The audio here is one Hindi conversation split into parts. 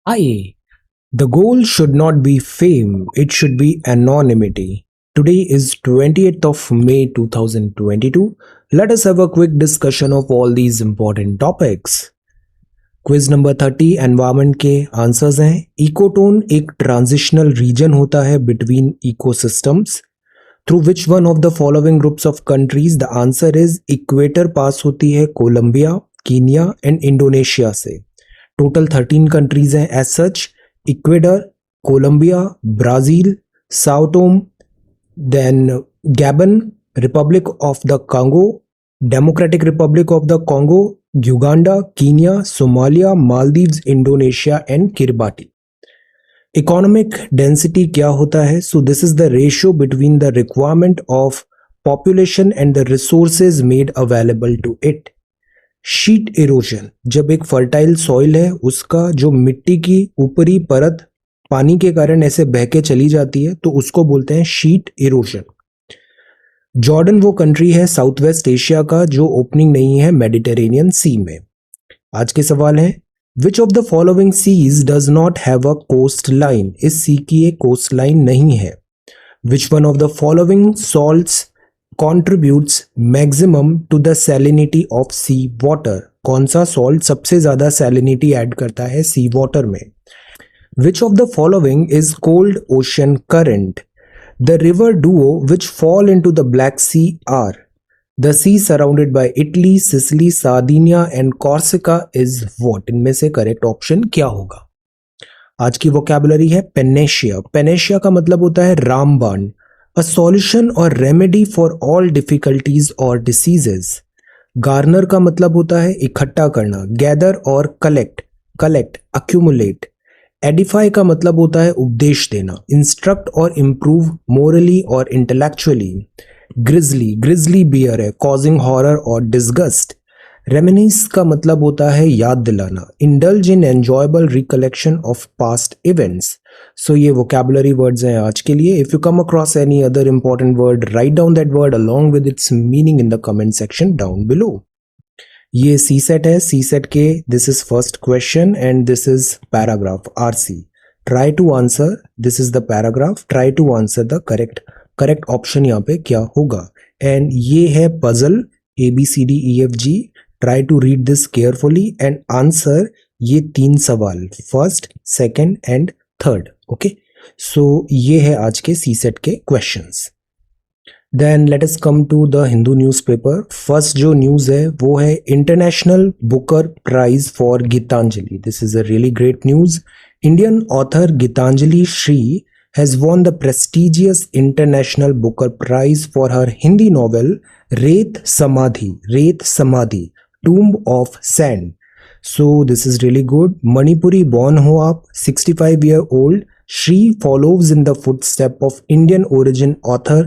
Hi, the goal should not be fame, it should be anonymity. Today is 28th of May 2022. Let us have a quick discussion of all these important topics. Quiz number 30 environment के आंसर्स हैं। इकोटोन एक ट्रांजिशनल रीजन होता है between ecosystems. Through which one of the following groups of countries? The answer is equator pass होती है कोलंबिया, कीनिया एंड इंडोनेशिया से। टोटल 13 कंट्रीज हैं as such. Ecuador, Colombia, Brazil, Sao Tome, then Gabon, Republic of the Congo, Democratic Republic of the Congo, Uganda, Kenya, Somalia, Maldives, Indonesia and Kiribati. Economic density क्या होता है? So this is the ratio between the requirement of population and the resources made available to it. Sheet erosion, जब एक फर्टाइल सॉइल है उसका जो मिट्टी की ऊपरी परत पानी के कारण ऐसे बह के चली जाती है तो उसको बोलते हैं शीट इरोजन। जॉर्डन वो कंट्री है साउथ वेस्ट एशिया का जो ओपनिंग नहीं है मेडिटेरेनियन सी में। आज के सवाल है which of the following seas does not have a coast line? इस सी की एक कोस्ट लाइन नहीं है। Which one of the following salts contributes maximum to the salinity of sea water? कौन सा सॉल्ट सबसे ज्यादा सैलिनिटी ऐड करता है सी वाटर में? Which of the following is cold ocean current? The river duo which fall into the Black Sea are the sea surrounded by Italy, Sicily, Sardinia and Corsica is what? इनमें से करेक्ट ऑप्शन क्या होगा? आज की वोकैबुलरी है पेनेशिया। पेनेशिया का मतलब होता है रामबाण। A solution or remedy for all difficulties or diseases. Garner का मतलब होता है इकट्ठा करना। गैदर और कलेक्ट, कलेक्ट, accumulate. एडिफाई का मतलब होता है उपदेश देना। इंस्ट्रक्ट और इम्प्रूव मोरली और इंटेलेक्चुअली। ग्रिजली, ग्रिजली बियर है, कॉजिंग हॉरर और डिस्गस्ट। रेमिनिस का मतलब होता है याद दिलाना। Indulge in enjoyable recollection of past events. So ये वोकैबुलरी वर्ड्स हैं आज के लिए। If you come across any other important word, write down that word along with its meaning in the comment section down below. ये सी सेट है। सी सेट के this is first question and this is paragraph RC. Try to answer, this is the paragraph, try to answer the correct option यहाँ पे क्या होगा। एंड ये है puzzle ABCDEFG। Try to read this carefully and answer ये 3 सवाल, first, second and third. Okay, so ये है आज के सी सेट के questions. Then let us come to the Hindu newspaper. First जो न्यूज़ है वो है international Booker prize for Geetanjali. This is a really great news. Indian author Geetanjali Shree has won the prestigious International Booker Prize for her Hindi novel Reth Samadhi, Tomb of Sand. So this is really good. Manipuri born ho aap, 65-year-old. She follows in the footsteps of Indian origin author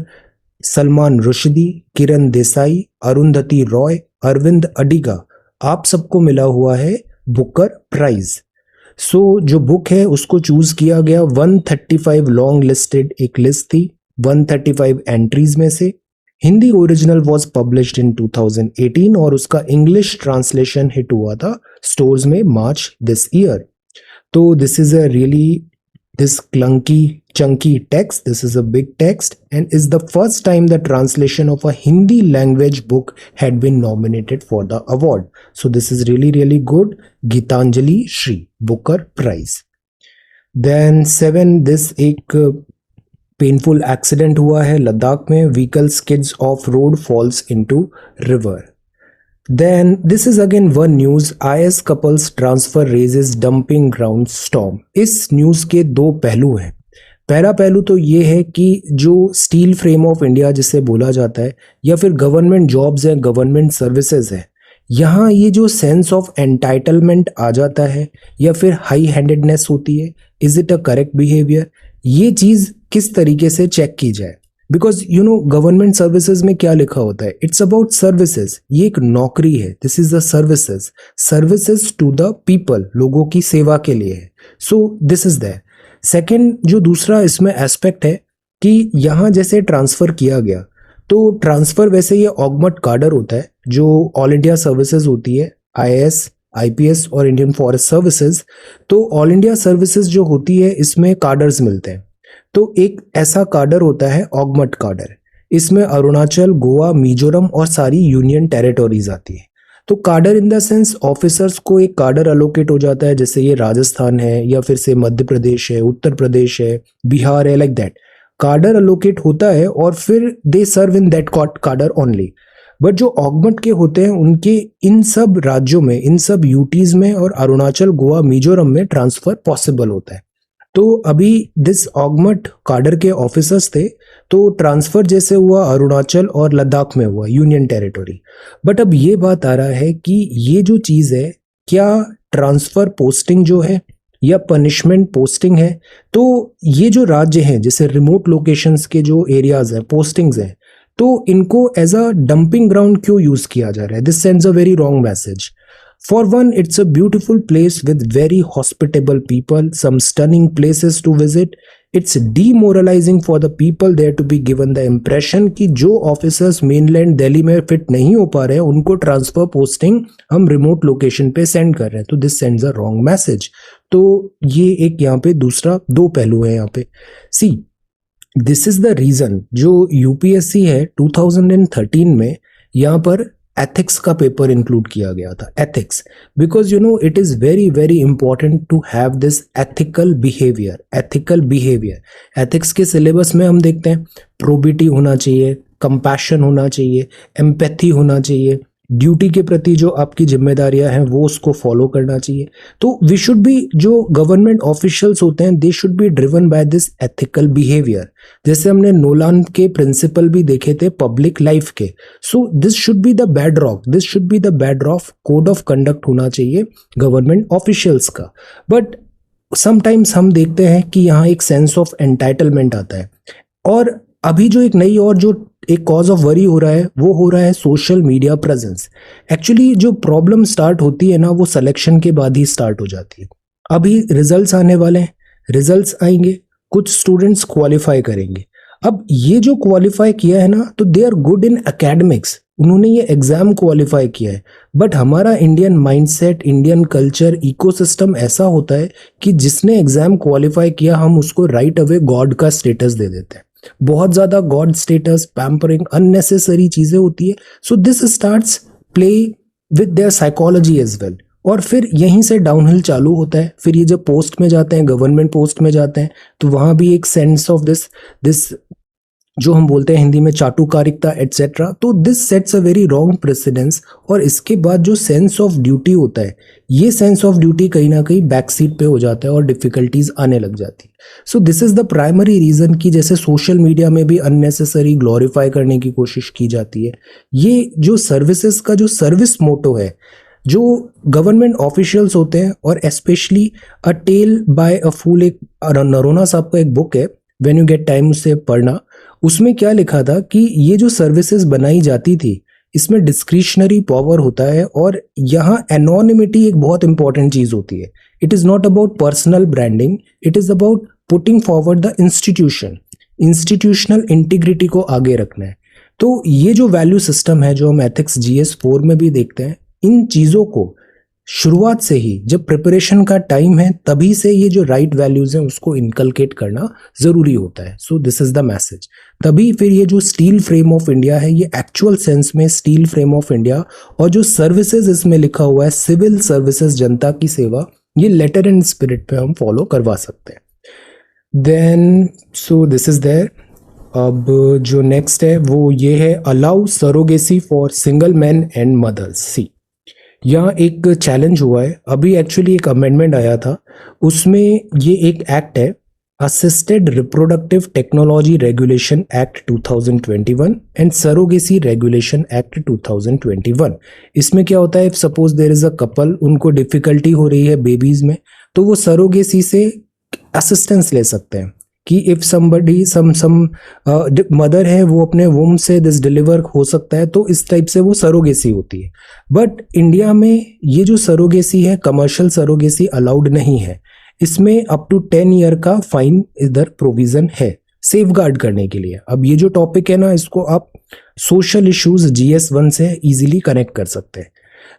Salman Rushdie, Kiran Desai, Arundhati Roy, Arvind Adiga. आप सबको मिला हुआ है बुकर प्राइज। सो जो बुक है उसको चूज किया गया 135 लॉन्ग लिस्टेड एक लिस्ट थी 135 एंट्रीज में से। Hindi original was published in 2018 और उसका इंग्लिश ट्रांसलेशन हिट हुआ था स्टोर्स में मार्च दिस ईयर। तो this is a really this clunky chunky text, this is a big text and is the first time the translation of a Hindi language book had been nominated for the award. So this is really good. Gitanjali Shri Booker Prize. Then 7, this एक painful accident हुआ है लद्दाख में, vehicle skids off road, falls into river. Then this is again one news, IS couples transfer raises dumping ground storm. इस न्यूज के 2 पहलू हैं। पहला पहलू तो ये है कि जो स्टील फ्रेम ऑफ इंडिया जिसे बोला जाता है या फिर गवर्नमेंट जॉब्स हैं, गवर्नमेंट सर्विसेज हैं, यहाँ ये जो सेंस ऑफ एंटाइटलमेंट आ जाता है या फिर हाई हैंडेडनेस होती है, is it a correct behaviour, ये चीज़ किस तरीके से चेक की जाए। Because you no government services में क्या लिखा होता है, इट्स अबाउट सर्विसेज, ये एक नौकरी है, this is the services to the people, लोगों की सेवा के लिए है। So this is that. Second जो दूसरा इसमें एस्पेक्ट है कि यहाँ जैसे ट्रांसफर किया गया तो ट्रांसफर वैसे ये ऑगमेंट कार्डर होता है जो ऑल इंडिया सर्विसेज होती है, IAS, आईपीएस और इंडियन फॉरेस्ट सर्विसेज, तो ऑल इंडिया सर्विसेज जो होती है इसमें कार्डर्स मिलते हैं। तो एक ऐसा कार्डर होता है ऑगमट कार्डर, इसमें अरुणाचल, गोवा, मिजोरम और सारी यूनियन टेरिटोरीज आती है। तो कार्डर इन द सेंस ऑफिसर्स को एक कार्डर अलोकेट हो जाता है, जैसे ये राजस्थान है या फिर से मध्य प्रदेश है, उत्तर प्रदेश है, बिहार है, लाइक दैट कार्डर अलोकेट होता है और फिर दे सर्व इन दैट कार्डर ओनली। बट जो ऑगमट के होते हैं उनके इन सब राज्यों में, इन सब यूटीज में और अरुणाचल, गोवा, मिजोरम में ट्रांसफर पॉसिबल होता है। तो अभी दिस ऑगमट कार्डर के ऑफिसर्स थे, तो ट्रांसफर जैसे हुआ अरुणाचल और लद्दाख में हुआ, यूनियन टेरिटोरी। बट अब ये बात आ रहा है कि ये जो चीज़ है, क्या ट्रांसफर पोस्टिंग जो है या पनिशमेंट पोस्टिंग है? तो ये जो राज्य हैं, जैसे रिमोट लोकेशंस के जो एरियाज हैं, पोस्टिंग्स हैं, तो इनको एज अ डंपिंग ग्राउंड क्यों यूज किया जा रहा है? This sends a very wrong message. For one, it's a beautiful place with very hospitable people, some stunning places to visit. It's demoralizing for the people there to be given the impression कि जो ऑफिसर्स मेनलैंड दिल्ली में फिट नहीं हो पा रहे हैं उनको ट्रांसफर पोस्टिंग हम रिमोट लोकेशन पे सेंड कर रहे हैं, तो this sends a wrong message. तो ये एक यहाँ पे दूसरा दो पहलू है यहाँ पे. सी, दिस इज द रीजन जो यूपीएससी है 2013 में यहाँ पर एथिक्स का पेपर इंक्लूड किया गया था. Ethics, because you know it is very very important to have this ethical behaviour. Ethical behaviour ethics के सिलेबस में हम देखते हैं प्रोबिटी होना चाहिए, कंपैशन होना चाहिए, एम्पैथी होना चाहिए, ड्यूटी के प्रति जो आपकी जिम्मेदारियां हैं वो उसको फॉलो करना चाहिए. तो वी शुड बी, जो गवर्नमेंट ऑफिशियल्स होते हैं they should be driven by this ethical behaviour. जैसे हमने नोलान के प्रिंसिपल भी देखे थे पब्लिक लाइफ के. So this should be the bed rock, this should be the bed rock. Code of conduct होना चाहिए गवर्नमेंट ऑफिशियल्स का. बट समटाइम्स हम देखते हैं कि यहाँ एक सेंस ऑफ एंटाइटलमेंट आता है. और अभी जो एक नई और जो एक कॉज ऑफ वरी हो रहा है वो हो रहा है सोशल मीडिया प्रेजेंस. एक्चुअली जो प्रॉब्लम स्टार्ट होती है ना वो सिलेक्शन के बाद ही स्टार्ट हो जाती है. अभी रिजल्ट्स आने वाले हैं, रिजल्ट्स आएंगे, कुछ स्टूडेंट्स क्वालिफाई करेंगे. अब ये जो क्वालिफाई किया है ना तो they are good in academics, उन्होंने ये एग्जाम क्वालिफाई किया है. बट हमारा Indian mindset, Indian culture, ecosystem ऐसा होता है कि जिसने एग्जाम क्वालिफाई किया हम उसको राइट अवे गॉड का स्टेटस दे देते हैं. बहुत ज्यादा गॉड स्टेटस, पैम्परिंग, अननेसेसरी चीजें होती है. So this starts play with their psychology as well. और फिर यहीं से डाउनहिल चालू होता है. फिर ये जब पोस्ट में जाते हैं, गवर्नमेंट पोस्ट में जाते हैं, तो वहां भी एक सेंस ऑफ दिस जो हम बोलते हैं हिंदी में चाटुकारिकता एटसेट्रा. तो this sets a very wrong precedence. और इसके बाद जो सेंस ऑफ ड्यूटी होता है, ये सेंस ऑफ ड्यूटी कहीं ना कहीं बैक सीट पे हो जाता है और डिफिकल्टीज आने लग जाती है. So this is the primary reason कि जैसे सोशल मीडिया में भी अननेसेसरी ग्लोरीफाई करने की कोशिश की जाती है. ये जो सर्विसेज का जो सर्विस मोटो है, जो गवर्नमेंट ऑफिशियल्स होते हैं, और स्पेशली अ टेल बाय अ फूल, एक नरोना साहब का एक बुक है, व्हेन यू गेट टाइम उसे पढ़ना. उसमें क्या लिखा था कि ये जो सर्विसेज बनाई जाती थी इसमें डिस्क्रिशनरी पावर होता है और यहाँ एनोनिमिटी एक बहुत इंपॉर्टेंट चीज होती है. It is not about personal branding, it is about putting forward the institution. Institutional integrity को आगे रखना है. तो ये जो वैल्यू सिस्टम है जो हम एथिक्स GS 4 में भी देखते हैं, इन चीजों को शुरुआत से ही, जब प्रिपरेशन का टाइम है तभी से ये जो राइट वैल्यूज हैं उसको इनकलकेट करना जरूरी होता है. So this is the message. तभी फिर ये जो स्टील फ्रेम ऑफ इंडिया है, ये एक्चुअल सेंस में स्टील फ्रेम ऑफ इंडिया, और जो सर्विसेज इसमें लिखा हुआ है सिविल सर्विसेज, जनता की सेवा, ये लेटर एंड स्पिरिट पे हम फॉलो करवा सकते हैं. Then so this is there. अब जो नेक्स्ट है वो ये है, allow surrogacy for single man and mothers. See, यहाँ एक चैलेंज हुआ है. अभी एक्चुअली एक अमेंडमेंट आया था, उसमें ये एक एक्ट है, assisted reproductive technology regulation act 2021 and surrogacy regulation act 2021. इसमें क्या होता है, if suppose there is a couple, उनको डिफिकल्टी हो रही है बेबीज में, तो वो सरोगेसी से असिस्टेंस ले सकते हैं कि इफ समबडी सम मदर है, वो अपने वोम से दिस डिलीवर हो सकता है, तो इस टाइप से वो सरोगेसी होती है. बट इंडिया में ये जो सरोगेसी है, कमर्शियल सरोगेसी अलाउड नहीं है. इसमें अप टू 10 ईयर का फाइन इधर प्रोविजन है सेफ गार्ड करने के लिए. अब ये जो टॉपिक है ना, इसको आप सोशल इश्यूज GS 1 से इजीली कनेक्ट कर सकते हैं.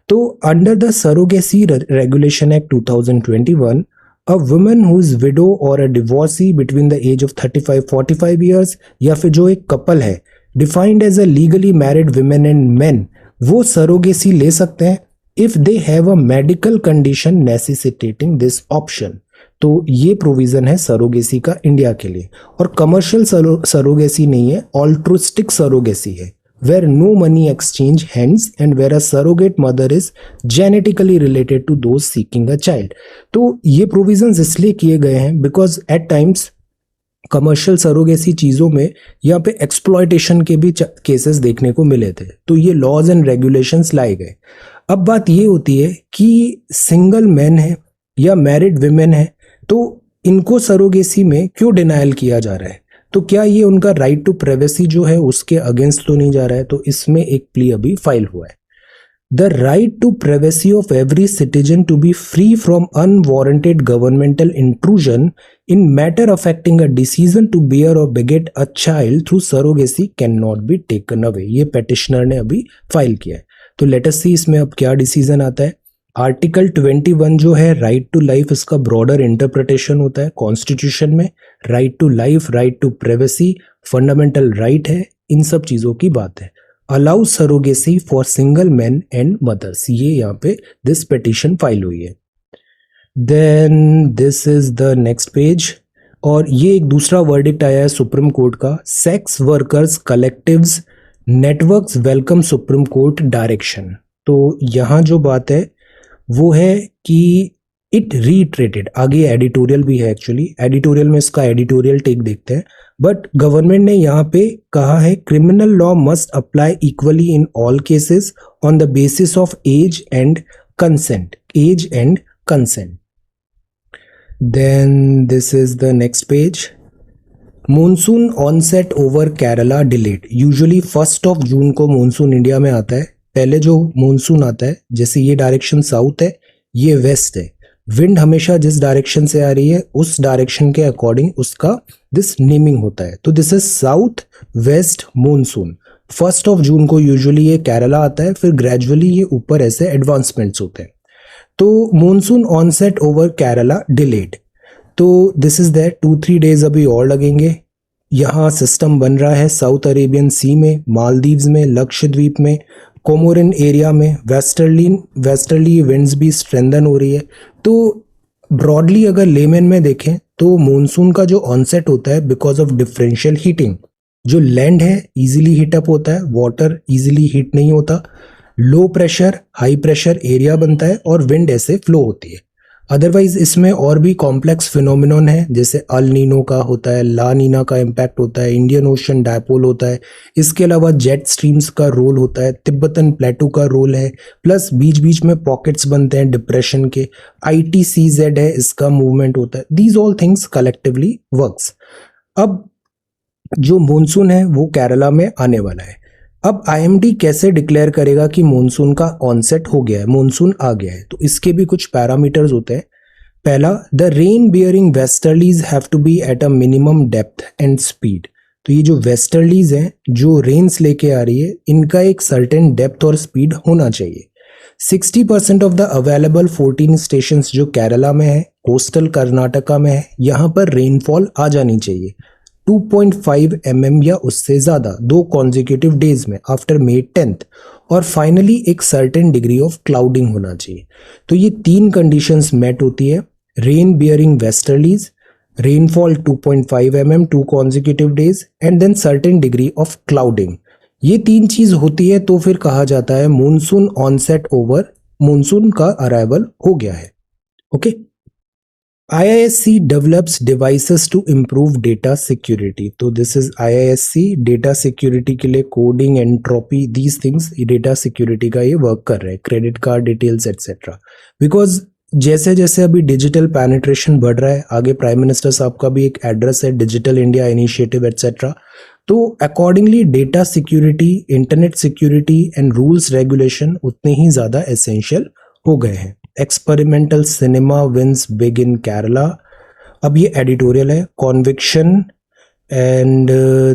तो under the surrogacy regulation act 2021, a woman who is widow or a divorcee between the age of 35-45 years या फिर जो एक कपल है defined as a legally married women and men, वो सरोगेसी ले सकते हैं if they have a medical condition necessitating this option। तो ये प्रोविजन है सरोगेसी का इंडिया के लिए। और कमर्शियल सरोगेसी नहीं है, ऑल्ट्रुस्टिक सरोगेसी है, where no money exchange hands and where a surrogate mother is genetically related to those seeking a child। तो ये प्रोविजंस इसलिए किए गए हैं because at times commercial surrogacy चीज़ों में यहाँ पे एक्सप्लॉयटेशन के भी केसेस देखने को मिले थे, तो ये लॉज एंड रेगुलेशंस लाए गए। अब बात ये होती है कि सिंगल मैन है या मैरिड विमेन है, तो इनको सरोगेसी में क्यों डिनायल किया जा रहा है? तो क्या ये उनका राइट टू प्राइवेसी जो है उसके अगेंस्ट तो नहीं जा रहा है? तो इसमें एक प्ली अभी फाइल हुआ है। The right to privacy of every citizen to be free from unwarranted governmental intrusion in matter affecting a decision to bear or beget a child through surrogacy can not be taken away, ये पेटिशनर ने अभी फाइल किया है। तो लेट अस सी इसमें अब क्या डिसीजन आता है। आर्टिकल 21 जो है राइट टू लाइफ, इसका ब्रॉडर इंटरप्रिटेशन होता है कॉन्स्टिट्यूशन में। Right to life, right to privacy fundamental right है, इन सब चीज़ों की बात है। Allow surrogacy for single man and mothers, ये यहाँ पे दिस पिटीशन फाइल हुई है। Then this is the next page, और ये एक दूसरा वर्डिक्ट आया है सुप्रीम कोर्ट का। Sex workers collectives networks welcome supreme court direction. तो यहाँ जो बात है वो है कि इट रीट्रेटेड, आगे एडिटोरियल भी है, एक्चुअली एडिटोरियल में इसका एडिटोरियल टेक देखते हैं। बट गवर्नमेंट ने यहाँ पे कहा है criminal law must apply equally in all cases on the basis of age and consent, age and consent. Then this is the next page. Monsoon onset over Kerala delayed. Usually 1 जून को मॉनसून इंडिया में आता है। पहले जो मॉनसून आता है, जैसे ये डायरेक्शन साउथ है, ये वेस्ट है, विंड हमेशा जिस डायरेक्शन से आ रही है उस डायरेक्शन के अकॉर्डिंग उसका दिस नेमिंग होता है। तो this is south west monsoon. 1 जून को यूजुअली ये केरला आता है, फिर ग्रेजुअली ये ऊपर ऐसे एडवांसमेंट्स होते हैं। तो monsoon onset over Kerala delayed, तो दिस इज दैट 2-3 डेज अभी और लगेंगे। यहाँ सिस्टम बन रहा है साउथ अरेबियन सी में, मालदीव्स में, लक्षद्वीप में, कोमोरिन एरिया में वेस्टर्ली विंड्स भी स्ट्रेंथन हो रही है। तो ब्रॉडली अगर लेमन में देखें तो मॉनसून का जो ऑनसेट होता है बिकॉज ऑफ डिफरेंशियल हीटिंग, जो लैंड है इजीली हीटअप होता है, वाटर इजीली हीट नहीं होता, low pressure high pressure area बनता है और विंड ऐसे फ्लो होती है। अदरवाइज इसमें और भी कॉम्प्लेक्स फिनोमिनन है, जैसे अल नीनो का होता है, ला नीना का इम्पैक्ट होता है, इंडियन ओशन डायपोल होता है, इसके अलावा जेट स्ट्रीम्स का रोल होता है, तिब्बतन प्लेटू का रोल है, प्लस बीच बीच में पॉकेट्स बनते हैं डिप्रेशन के, ITCZ है, इसका मूवमेंट होता है। These all things collectively works. अब जो मॉनसून है वो केरला में आने वाला है। अब IMD कैसे डिक्लेयर करेगा कि मॉनसून का ऑनसेट हो गया है, मॉनसून आ गया है? तो इसके भी कुछ पैरामीटर्स होते हैं। पहला, the rain bearing westerlies have to be at a minimum depth and speed. तो ये जो वेस्टर्लीज हैं जो रेन्स लेके आ रही है, इनका एक सर्टेन डेप्थ और स्पीड होना चाहिए। 60% ऑफ द अवेलेबल 14 स्टेशंस जो केरला में है, कोस्टल कर्नाटका में है, यहाँ पर रेनफॉल आ जानी चाहिए 2.5 mm या उससे ज़्यादा 2 कॉन्जिक्यूटिव डेज में आफ्टर May 10th। और फाइनली एक सर्टेन डिग्री ऑफ क्लाउडिंग होना चाहिए। तो ये 3 कंडीशंस मेट होती है, rain bearing westerlies, rainfall 2.5 mm 2 consecutive days and then certain degree of clouding. ये 3 चीज होती है तो फिर कहा जाता है मॉनसून ऑनसेट ओवर, मॉनसून का अराइवल हो गया है। Okay. IISc develops devices to improve data security। तो this is IISc data security के लिए coding, entropy, these things data security का ये वर्क कर रहे हैं, credit card details etcetera. Because जैसे जैसे अभी डिजिटल पेनिट्रेशन बढ़ रहा है, आगे प्राइम मिनिस्टर साहब का भी एक एड्रेस है, डिजिटल इंडिया इनिशिएटिव एक्सेट्रा, तो accordingly data security, internet security and rules regulation उतने ही ज़्यादा एसेंशियल हो गए हैं। Experimental cinema wins big in Kerala. अब ये एडिटोरियल है, conviction and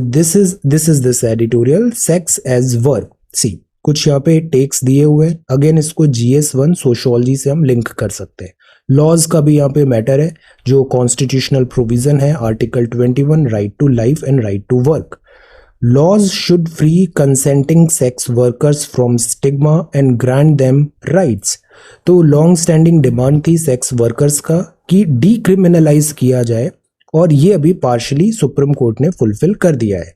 this is this editorial, sex as work. See, कुछ यहाँ पे टेक्स दिए हुए हैं। अगेन इसको GS1 सोशियोलॉजी से हम लिंक कर सकते हैं। लॉज का भी यहाँ पे मैटर है, जो कॉन्स्टिट्यूशनल प्रोविजन है article 21, right to life and right to work. Laws should free consenting sex workers from stigma and grant them rights. तो लॉन्ग स्टैंडिंग डिमांड थी सेक्स वर्कर्स का कि डीक्रिमिनलाइज किया जाए, और ये अभी पार्शली सुप्रीम कोर्ट ने फुलफिल कर दिया है।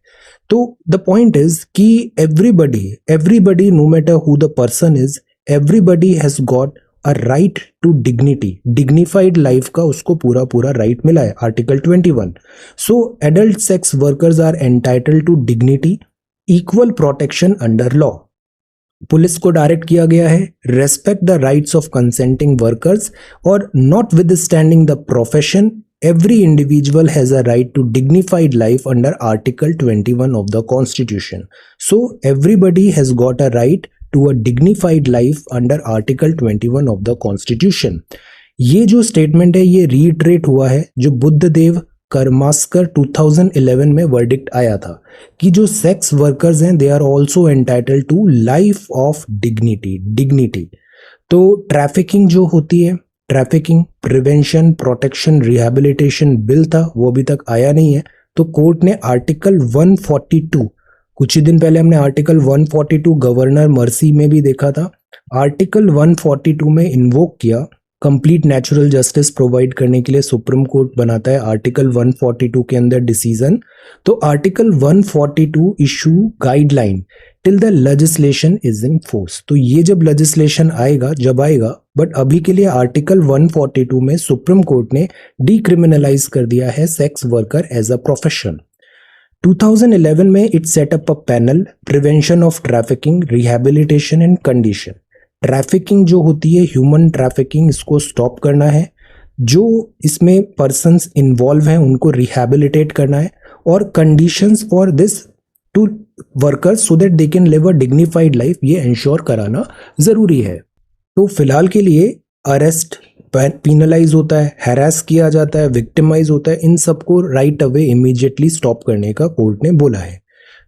तो द पॉइंट इज कि everybody no matter who the person is, everybody has got a right to dignity, dignified life का उसको पूरा पूरा राइट मिला है article 21। So adult sex workers are entitled to dignity, equal protection under law. Police को डायरेक्ट किया गया है, respect the rights of consenting workers, और notwithstanding the profession, every individual has a right to dignified life under article 21 of the constitution. So everybody has got a right to a dignified life under article 21 of the constitution. ये जो स्टेटमेंट है ये रीइटरेट हुआ है जो बुद्धदेव करमास्कर 2011 में वर्डिक्ट आया था कि जो सेक्स वर्कर्स हैं they are also entitled to life of dignity. तो ट्रैफिकिंग जो होती है, trafficking prevention protection rehabilitation bill था, वो अभी तक आया नहीं है। तो कोर्ट ने आर्टिकल 142, कुछ ही दिन पहले हमने आर्टिकल 142 गवर्नर मर्सी में भी देखा था, आर्टिकल 142 में इन्वोक किया। कंप्लीट नेचुरल जस्टिस प्रोवाइड करने के लिए सुप्रीम कोर्ट बनाता है आर्टिकल 142 के अंदर डिसीजन। तो article 142 issue guideline till the legislation is in force. तो ये जब लेजिस्लेशन आएगा जब आएगा, बट अभी के लिए आर्टिकल 142 में सुप्रीम कोर्ट ने डीक्रिमिनलाइज कर दिया है sex worker as a profession. 2011 में it set up a panel prevention of trafficking rehabilitation and condition. Trafficking जो होती है ह्यूमन ट्रैफिकिंग, इसको स्टॉप करना है, जो इसमें पर्सन्स इन्वॉल्व हैं उनको रिहैबिलिटेट करना है, और conditions for this to workers so that they can live a dignified life, ये इंश्योर कराना जरूरी है। तो फिलहाल के लिए अरेस्ट पीनलाइज होता है, हैरास किया जाता है, विक्टिमाइज होता है, इन सबको राइट अवे इमीडिएटली स्टॉप करने का कोर्ट ने बोला है।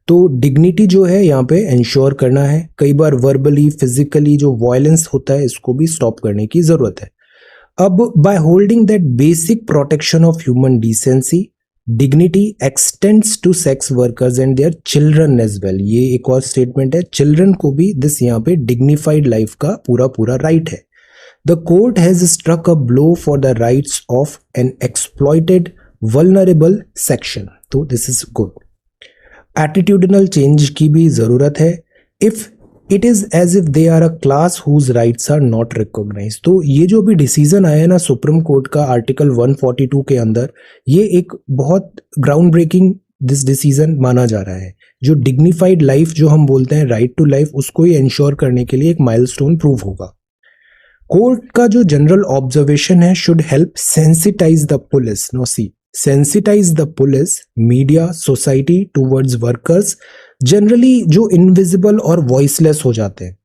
तो डिग्निटी जो है यहाँ पे इंश्योर करना है। कई बार वर्बली फिजिकली जो वायलेंस होता है इसको भी स्टॉप करने की जरूरत है। अब by holding that basic protection of human decency, dignity extends to sex workers and their children as well. ये एक और स्टेटमेंट है, चिल्ड्रन को भी दिस यहाँ पे डिग्निफाइड लाइफ का पूरा पूरा राइट है। The court has struck a blow for the rights of an exploited vulnerable section. तो this is good. Attitudinal change की भी जरूरत है। If it is as if they are a class whose rights are not recognised. तो ये जो भी डिसीजन आया ना सुप्रीम कोर्ट का आर्टिकल 142 के अंदर, ये एक बहुत ग्राउंड ब्रेकिंग दिस डिसीजन माना जा रहा है। जो डिग्निफाइड लाइफ जो हम बोलते हैं, राइट टू लाइफ, उसको ये इंश्योर करने के लिए एक माइलस्टोन प्रूव होगा। कोर्ट का जो जनरल ऑब्जर्वेशन है, should help sensitise the police, no see sensitize the police, media, society towards workers generally जो इनविजिबल और वॉइसलेस हो जाते हैं।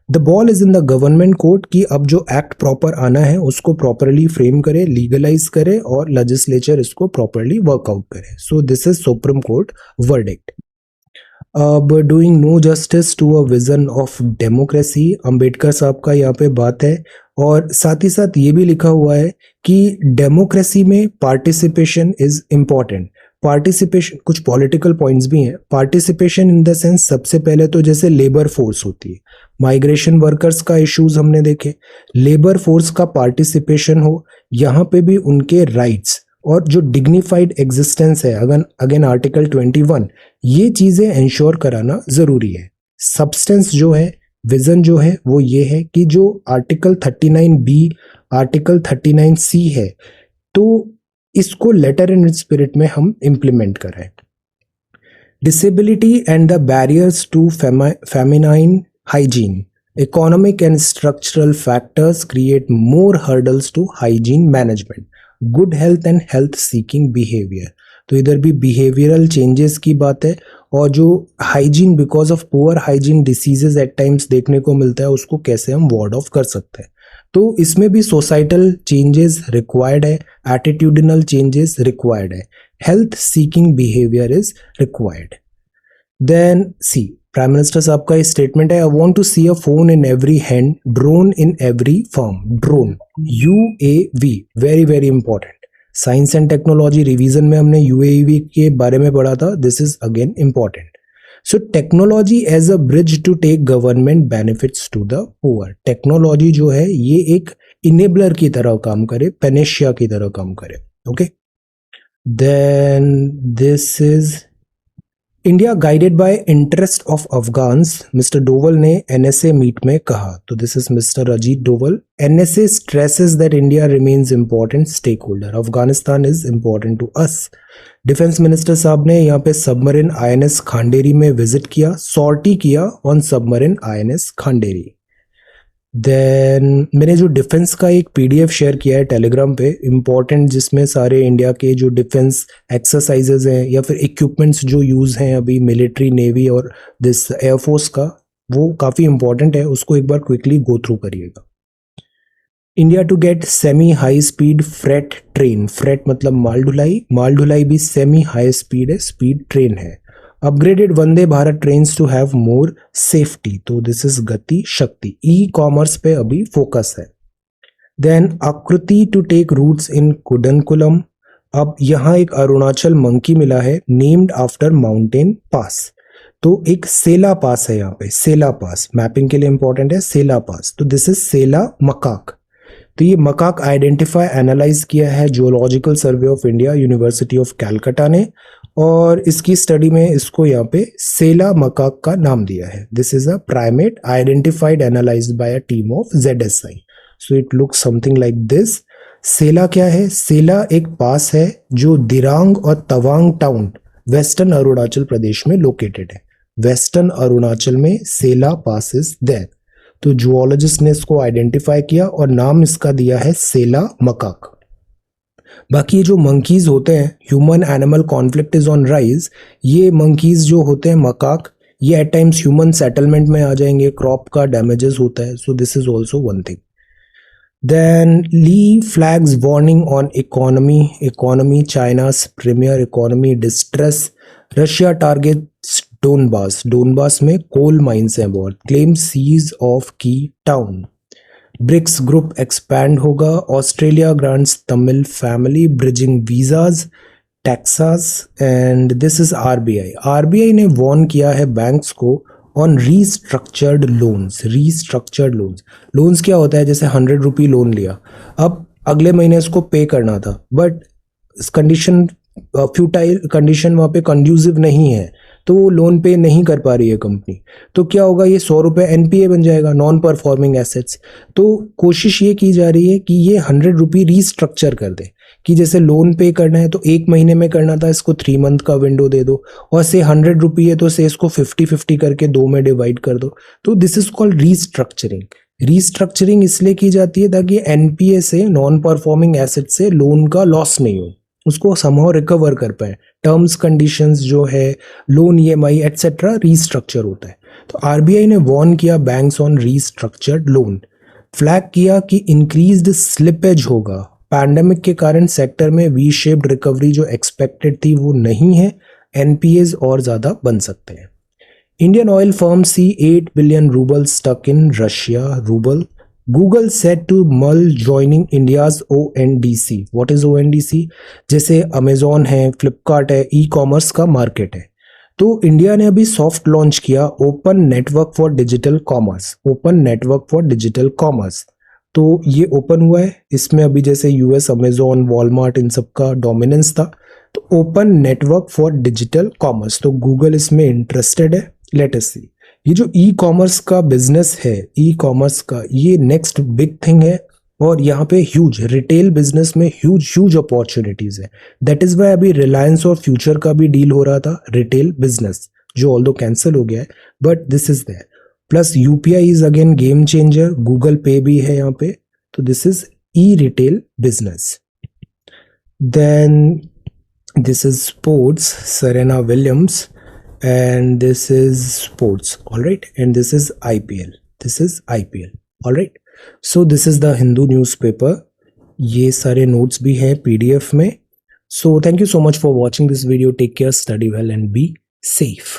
The ball is in the government court कि अब जो एक्ट प्रॉपर आना है उसको प्रॉपरली फ्रेम करे, लीगलाइज करे, और लेजिस्लेचर इसको प्रॉपरली वर्कआउट करे। So this is Supreme Court verdict. अब doing no justice to a vision of democracy, Ambedkar साहब का यहाँ पे बात है, और साथ ही साथ ये भी लिखा हुआ है कि डेमोक्रेसी में पार्टिसिपेशन इज इम्पॉर्टेंट। पार्टिसिपेशन, कुछ पॉलिटिकल पॉइंट्स भी हैं। पार्टिसिपेशन इन द सेंस, सबसे पहले तो जैसे लेबर फोर्स होती है, माइग्रेशन वर्कर्स का इश्यूज हमने देखे, लेबर फोर्स का पार्टिसिपेशन हो, यहाँ पे भी उनके राइट्स और जो डिग्निफाइड एग्जिस्टेंस है, अगेन आर्टिकल 21, ये चीजें इंश्योर कराना जरूरी है। सब्सटेंस जो है, विजन जो है, वो ये है कि जो आर्टिकल 39B, आर्टिकल 39C है, तो इसको लेटर एंड स्पिरिट में हम इम्प्लीमेंट करें। Disability and the barriers to feminine hygiene, economic and structural factors create more hurdles to hygiene management, good health and health seeking behaviour. तो इधर भी बिहेवियरल चेंजेस की बात है, और जो hygiene, because of poor hygiene diseases at times देखने को मिलता है, उसको कैसे हम वार्ड ऑफ कर सकते हैं। तो इसमें भी सोसाइटल चेंजेस रिक्वायर्ड है, एटीट्यूडनल चेंजेस रिक्वायर्ड है, health seeking behaviour is required. Then see prime minister साहब का स्टेटमेंट है, I want to see a phone in every hand, drone in every farm. Drone, UAV, very very important. Science and technology revision में हमने यूएवी के बारे में पढ़ा था, this is again important. So technology as a bridge to take government benefits to the poor. Technology जो है ये एक इनेबलर की तरह काम करे, पेनेशिया की तरह काम करे। Okay, then this is India guided by interest of Afghans, mister Doval ने एनएसए मीट में कहा। तो this is mister Ajit Doval. NSA stresses that India remains important stakeholder, Afghanistan is important to us. Defence minister साहब ने यहाँ पे सबमरीन आईएनएस खांडेरी में विजिट किया, सॉर्टी किया on submarine INS Khanderi. Then मैंने जो डिफेंस का एक पीडीएफ शेयर किया है टेलीग्राम पे, इम्पॉर्टेंट, जिसमें सारे इंडिया के जो डिफेंस एक्सरसाइजेज हैं या फिर इक्विपमेंट्स जो यूज़ हैं अभी मिलिट्री, नेवी और दिस एयरफोर्स का, वो काफ़ी इंपॉर्टेंट है, उसको एक बार क्विकली गो थ्रू करिएगा। India to get semi high speed freight train, freight मतलब माल ढुलाई, माल ढुलाई भी सेमी हाई स्पीड है, स्पीड ट्रेन है। Upgraded Vande Bharat trains to have more safety, तो this is Gati Shakti. E commerce पे अभी फोकस है। देन आकृति to take roots in Kudankulam, अब यहाँ एक अरुणाचल मंकी मिला है नेम्ड आफ्टर माउंटेन पास, तो एक सेला पास है यहाँ पे, सेला पास मैपिंग के लिए इंपॉर्टेंट है, सेला पास, तो दिस इज सेला मकाक। तो ये मकाक आइडेंटिफाई एनालाइज किया है geological survey of India, university of Calcutta ने, और इसकी स्टडी में इसको यहाँ पे सेला मकाक का नाम दिया है। This is a primate identified analysed by a team of ZSI, so it looks something like this. Sela क्या है? सेला एक पास है जो दिरांग और तवांग टाउन वेस्टर्न अरुणाचल प्रदेश में लोकेटेड है। वेस्टर्न अरुणाचल में सेला पास इज देयर, तो जूलॉजिस्ट ने इसको आइडेंटिफाई किया और नाम इसका दिया है सेला मकाक। बाकी ये जो मंकीज होते हैं, human animal conflict is on rise, ये मंकीज जो होते हैं मकाक, ये एट टाइम्स ह्यूमन सेटलमेंट में आ जाएंगे, क्रॉप का डैमेजेस होता है, so this is also one thing. Then Li flags warning on economy, China's premier economy distress, Russia targets Donbas में कोल माइंस हैं बहुत, claim seize of key town. BRICS group expand होगा, Australia grants Tamil family bridging visas, Texas, and this is RBI ने वॉर्न किया है बैंक्स को ऑन रीस्ट्रक्चर्ड लोन्स। लोन्स क्या होता है? जैसे 100 रुपी लोन लिया, अब अगले महीने इसको पे करना था, बट कंडीशन फ्यूटाइल कंडीशन वहाँ पे कंड्यूसिव नहीं है, तो वो लोन पे नहीं कर पा रही है कंपनी, तो क्या होगा? ये 100 रुपये NPA बन जाएगा, नॉन परफॉर्मिंग एसेट्स। तो कोशिश ये की जा रही है कि ये 100 रुपी रीस्ट्रक्चर कर दे, कि जैसे लोन पे करना है तो 1 महीने में करना था, इसको 3 मंथ का विंडो दे दो, और से 100 रुपी है तो से इसको 50-50 करके 2 में डिवाइड कर दो। तो दिस इज कॉल्ड रीस्ट्रक्चरिंग इसलिए की जाती है ताकि NPA से, नॉन परफॉर्मिंग एसेट से लोन का लॉस नहीं हो, उसको समहाउ रिकवर कर पाए। टर्म्स कंडीशंस जो है, लोन EMI एटसेट्रा रीस्ट्रक्चर होता है। तो RBI ने वॉर्न किया banks on restructured loan, flag किया कि इंक्रीज्ड स्लिपेज होगा, पैंडेमिक के कारण सेक्टर में वी शेप्ड रिकवरी जो एक्सपेक्टेड थी वो नहीं है, NPAs और ज़्यादा बन सकते हैं। Indian oil firm see 8 billion rouble stuck in Russia rouble, Google said to mull joining India's ONDC. What is ONDC? जैसे Amazon है, Flipkart है, ई-कॉमर्स का मार्केट है, तो इंडिया ने अभी सॉफ्ट लॉन्च किया open network for digital commerce. तो ये ओपन हुआ है, इसमें अभी जैसे US, Amazon, वॉलमार्ट इन सब का डोमिनेंस था, तो open network for digital commerce, तो गूगल इसमें इंटरेस्टेड है। लेट अस सी, ये जो ई-कॉमर्स का बिजनेस है, ई-कॉमर्स का ये नेक्स्ट बिग थिंग है, और यहाँ पे ह्यूज रिटेल बिजनेस में ह्यूज अपॉर्चुनिटीज है। दैट इज वाई अभी रिलायंस और फ्यूचर का भी डील हो रहा था रिटेल बिजनेस, जो ऑल्दो कैंसिल हो गया है, but this is there. Plus UPI is again game changer, Google Pay भी है यहाँ पे, तो this is e retail business. Then this is sports, Serena Williams, and this is sports, all right, and this is IPL, all right. So this is the Hindu newspaper, ये सारे notes भी हैं PDF में। So thank you so much for watching this video, take care, study well and be safe.